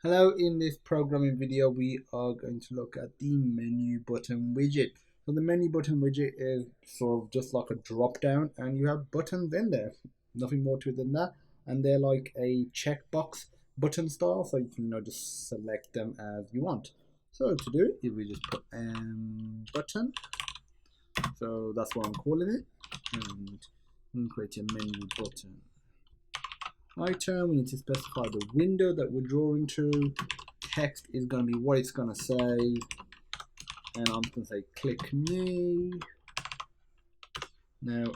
Hello, in this programming video we are going to look at the menu button widget. So the menu button widget is sort of just like a drop down and you have buttons in there. Nothing more to it than that. And they're like a checkbox button style, so you can just select them as you want. So to do it, if we just put button, so that's what I'm calling it, and create a menu button item. We need to specify the window that we're drawing to. Text is going to be what it's going to say, and I'm just going to say click me. Now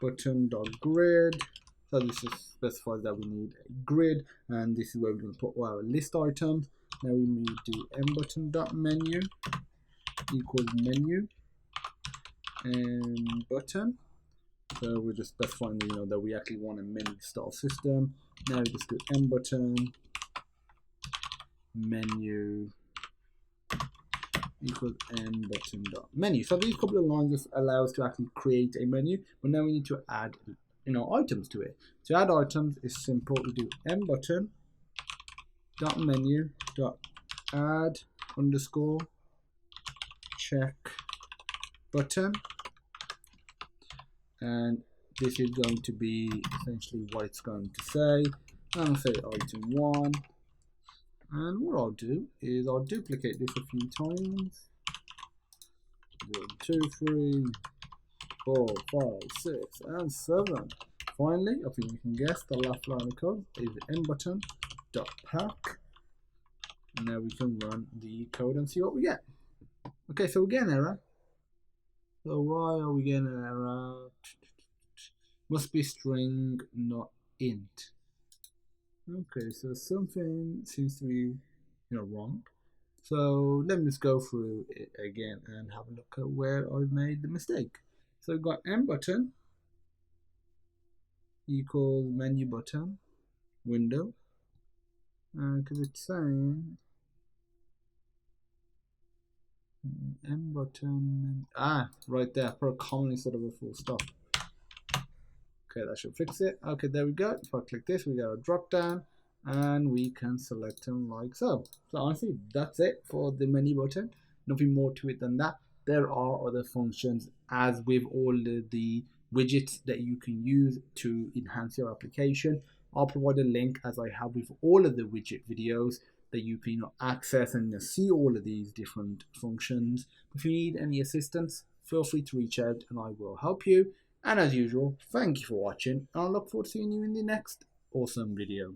button.grid, so this just specifies that we need a grid, and this is where we're going to put all our list items. Now we need to do mbutton.menu equals menu and button. So we're just specifying, that we actually want a menu style system. Now we just do mbutton menu equals mbutton.menu. So these couple of lines just allow us to actually create a menu, but now we need to add, items to it. To add items is simple. We do mbutton.menu.add underscore check button. And this is going to be essentially what it's going to say. I'm going to say item 1. And what I'll do is I'll duplicate this a few times. 1, 2, 3, 4, 5, 6, and 7. Finally, I think you can guess the last line of code is mbutton.pack. And now we can run the code and see what we get. Okay, so we get an error. So why are we getting an error? Must be string, not int. Okay, so something seems to be wrong. So let me just go through it again and have a look at where I made the mistake. So we've got mbutton equals menu button window, because it's saying mbutton, right there, put a comma instead of a full stop. Okay, that should fix it. Okay, there we go. If I click this, we got a drop down and we can select them like so. So honestly, that's it for the menu button. Nothing more to it than that. There are other functions, as with all the widgets, that you can use to enhance your application. I'll provide a link, as I have with all of the widget videos, that you can access and see all of these different functions. If you need any assistance, feel free to reach out and I will help you. And as usual, thank you for watching, and I look forward to seeing you in the next awesome video.